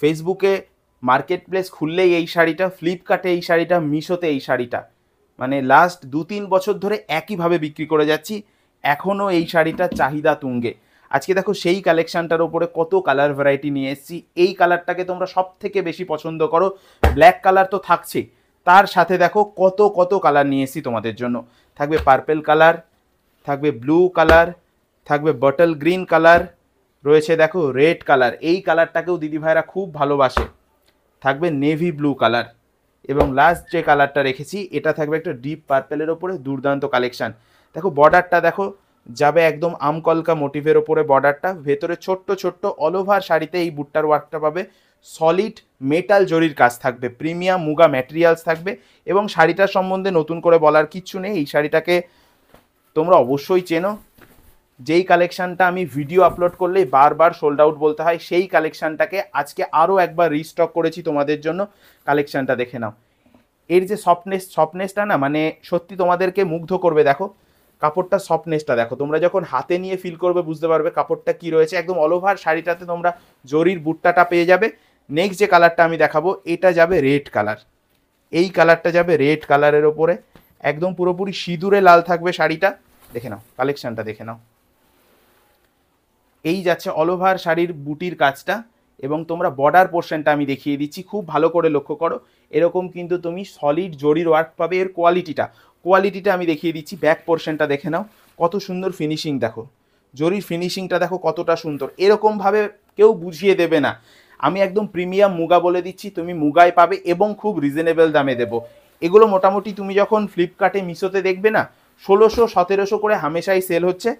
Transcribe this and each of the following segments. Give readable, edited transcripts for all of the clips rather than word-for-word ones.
ফেসবুকে market place খুললেই এই শাড়িটা, ফ্লিপকার্টে এই শাড়িটা, মিশোতে এই শাড়িটা, মানে লাস্ট 2-3 বছর ধরে একইভাবে বিক্রি করে যাচ্ছি। এখনও এই শাড়িটার চাহিদা তুঙ্গে। আজকে দেখো সেই কালেকশানটার ওপরে কত কালার ভ্যারাইটি নিয়ে এসেছি। এই কালারটাকে তোমরা সব থেকে বেশি পছন্দ করো, ব্ল্যাক কালার তো থাকছেই, তার সাথে দেখো কত কত কালার নিয়ে এসেছি তোমাদের জন্য। থাকবে পার্পেল কালার, থাকবে ব্লু কালার, থাকবে বটল গ্রিন কালার, রয়েছে দেখো রেড কালার, এই কালারটাকেও দিদিভাইরা খুব ভালোবাসে, থাকবে নেভি ব্লু কালার, এবং লাস্ট যে কালারটা রেখেছি এটা থাকবে একটা ডিপ পার্পেলের ওপরে দুর্দান্ত কালেকশান। দেখো বর্ডারটা দেখো, যাবে একদম আমকলকা মোটিভের ওপরে বর্ডারটা, ভেতরে ছোট্ট ছোট্ট অল ওভার শাড়িতে এই বুটটার ওয়ার্কটা পাবে, সলিড মেটাল জরির কাজ থাকবে, প্রিমিয়াম মুগা ম্যাটেরিয়ালস থাকবে, এবং শাড়িটার সম্বন্ধে নতুন করে বলার কিচ্ছু নেই। এই শাড়িটাকে তোমরা অবশ্যই চেনো। যেই কালেকশানটা আমি ভিডিও আপলোড করলেই বারবার সোল্ড আউট বলতে হয়, সেই কালেকশানটাকে আজকে আরও একবার রিস্টক করেছি তোমাদের জন্য। কালেকশানটা দেখে নাও, এর যে সফটনেসটা না, মানে সত্যি তোমাদেরকে মুগ্ধ করবে। দেখো কাপড়টা সফটনেসটা দেখো, তোমরা যখন হাতে নিয়ে ফিল করবে বুঝতে পারবে কাপড়টা কি রয়েছে। একদম অল ওভার শাড়িটাতে তোমরা জরির বুট্টাটা পেয়ে যাবে। নেক্সট যে কালারটা আমি দেখাবো এটা যাবে রেড কালার, এই কালারটা যাবে রেড কালারের ওপরে, একদম পুরোপুরি সিঁদুরে লাল থাকবে শাড়িটা। দেখে নাও কালেকশানটা দেখে নাও, এই যাচ্ছে অল ওভার শাড়ির বুটির কাজটা, এবং তোমরা বর্ডার পোর্শনটা আমি দেখিয়ে দিচ্ছি, খুব ভালো করে লক্ষ্য করো। এরকম কিন্তু তুমি সলিড জরির ওয়ার্ক পাবে। এর কোয়ালিটিটা আমি দেখিয়ে দিচ্ছি। ব্যাক পোর্শনটা দেখে নাও, কত সুন্দর ফিনিশিং দেখো, জরির ফিনিশিংটা দেখো কতটা সুন্দর। এরকমভাবে কেউ বুঝিয়ে দেবে না। আমি একদম প্রিমিয়াম মুগা বলে দিচ্ছি, তুমি মুগায় পাবে এবং খুব রিজনেবল দামে দেবো। এগুলো মোটামুটি তুমি যখন ফ্লিপকার্টে মিশোতে দেখবে না 1600-1700 করে হামেশাই সেল হচ্ছে।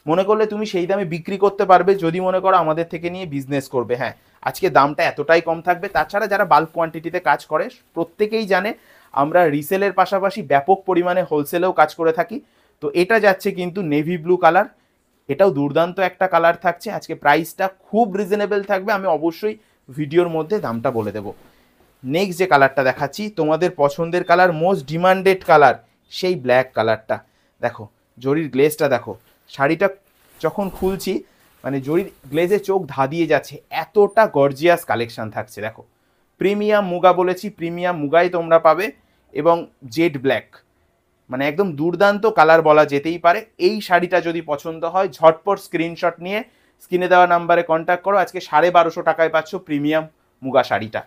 মনে করলে তুমি সেই দামে বিক্রি করতে পারবে যদি মনে করো আমাদের থেকে নিয়ে বিজনেস করবে। হ্যাঁ, আজকে দামটা এতটাই কম থাকবে। তাছাড়া যারা বাল্ক কোয়ান্টিটিতে কাজ করে প্রত্যেকেই জানে আমরা রিসেলের পাশাপাশি ব্যাপক পরিমাণে হোলসেলেও কাজ করে থাকি। তো এটা যাচ্ছে কিন্তু নেভি ব্লু কালার, এটাও দুর্দান্ত একটা কালার থাকছে। আজকে প্রাইসটা খুব রিজনেবল থাকবে, আমি অবশ্যই ভিডিওর মধ্যে দামটা বলে দেবো। নেক্সট যে কালারটা দেখাচ্ছি তোমাদের পছন্দের কালার, মোস্ট ডিমান্ডেড কালার, সেই ব্ল্যাক কালারটা। দেখো জরির গ্লেজটা দেখো, শাড়িটা যখন খুলছি মানে জরির গ্লেজে চোখ ধাঁধিয়ে যাচ্ছে, এতটা গর্জিয়াস কালেকশন থাকছে। দেখো প্রিমিয়াম মুগা বলেছি, প্রিমিয়াম মুগাই তোমরা পাবে, এবং জেড ব্ল্যাক, মানে একদম দুর্দান্ত কালার বলা যেতেই পারে। এই শাড়িটা যদি পছন্দ হয় ঝটপট স্ক্রিনশট নিয়ে স্ক্রিনে দেওয়া নাম্বারে কন্ট্যাক্ট করো। আজকে 1250 টাকায় পাচ্ছ প্রিমিয়াম মুগা শাড়িটা।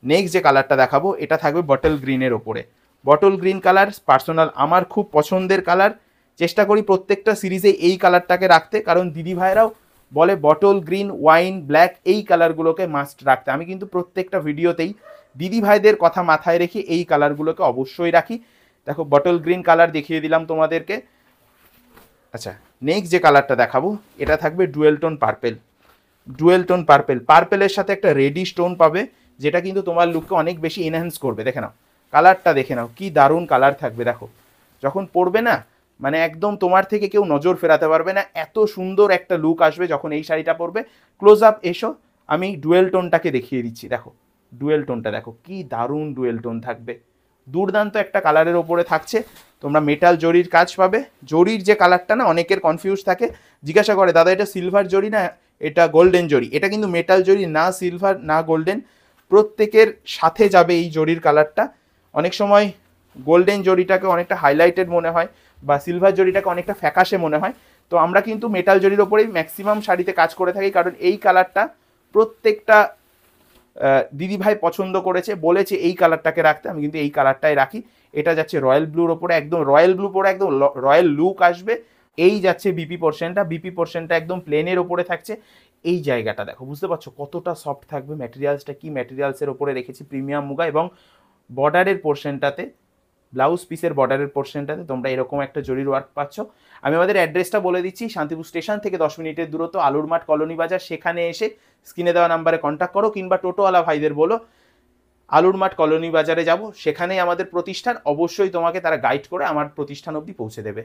নেক্সট যে কালারটা দেখাবো এটা থাকবে বটল গ্রিনের ওপরে। বটল গ্রিন কালার পার্সোনাল আমার খুব পছন্দের কালার, চেষ্টা করি প্রত্যেকটা সিরিজে এই কালারটাকে রাখতে, কারণ দিদি ভাইরাও বলে বটল গ্রিন, ওয়াইন, ব্ল্যাক এই কালারগুলোকে মাস্ট রাখতে। আমি কিন্তু প্রত্যেকটা ভিডিওতেই দিদি ভাইদের কথা মাথায় রেখে এই কালারগুলোকে অবশ্যই রাখি। দেখো বটল গ্রিন কালার দেখিয়ে দিলাম তোমাদেরকে। আচ্ছা, নেক্সট যে কালারটা দেখাবো এটা থাকবে ডুয়েল টোন পার্পেল। পার্পেলের সাথে একটা রেডি স্টোন পাবে, যেটা কিন্তু তোমার লুককে অনেক বেশি এনহ্যান্স করবে। দেখে নাও কালারটা, দেখে নাও কি দারুণ কালার থাকবে। দেখো যখন পরবে না, মানে একদম তোমার থেকে কেউ নজর ফেরাতে পারবে না, এত সুন্দর একটা লুক আসবে যখন এই শাড়িটা পরবে। ক্লোজ আপ এসো, আমি ডুয়েল টোনটাকে দেখিয়ে দিচ্ছি। দেখো ডুয়েল টোনটা দেখো, কি দারুণ ডুয়েল টোন থাকবে, দুর্দান্ত একটা কালারের ওপরে থাকছে। তোমরা মেটাল জরির কাজ পাবে। জরির যে কালারটা না, অনেকের কনফিউজ থাকে, জিজ্ঞাসা করে দাদা এটা সিলভার জরি না এটা গোল্ডেন জরি। এটা কিন্তু মেটাল জরি, না সিলভার না গোল্ডেন, প্রত্যেকের সাথে যাবে এই জরির কালারটা। অনেক সময় গোল্ডেন জরিটাকে অনেকটা হাইলাইটেড মনে হয়, বা সিলভার জরিটাকে অনেকটা ফ্যাকাশে মনে হয়। তো আমরা কিন্তু মেটাল জরির ওপরেই ম্যাক্সিমাম শাড়িতে কাজ করে থাকি, কারণ এই কালারটা প্রত্যেকটা দিদিভাই পছন্দ করেছে, বলেছে এই কালারটাকে রাখতে, আমি কিন্তু এই কালারটাই রাখি। এটা যাচ্ছে রয়্যাল ব্লুর ওপরে, একদম রয়্যাল ব্লু পরে একদম রয়্যাল লুক আসবে। এই যাচ্ছে বিপি পোর্শনটা একদম প্লেনের ওপরে থাকছে। এই জায়গাটা দেখো, বুঝতে পারছো কতটা সফট থাকবে, ম্যাটেরিয়ালসটা কি ম্যাটেরিয়ালসের ওপরে রেখেছি, প্রিমিয়াম মুগা। এবং বর্ডারের পোর্শনটাতে, ব্লাউজ পিসের বর্ডারের পোর্শনটাতে তোমরা এরকম একটা জরির ওয়ার্ক পাচ্ছ। আমি আমাদের অ্যাড্রেসটা বলে দিচ্ছি, শান্তিপুর স্টেশন থেকে 10 মিনিটের দূরত্ব, আলুর মাঠ কলোনি বাজার। সেখানে এসে স্ক্রিনে দেওয়া নাম্বারে কন্ট্যাক্ট করো, কিংবা টোটোওয়ালা ভাইদের বলো আলুর মাঠ কলোনি বাজারে যাব, সেখানেই আমাদের প্রতিষ্ঠান। অবশ্যই তোমাকে তারা গাইড করে আমার প্রতিষ্ঠান অবধি পৌঁছে দেবে।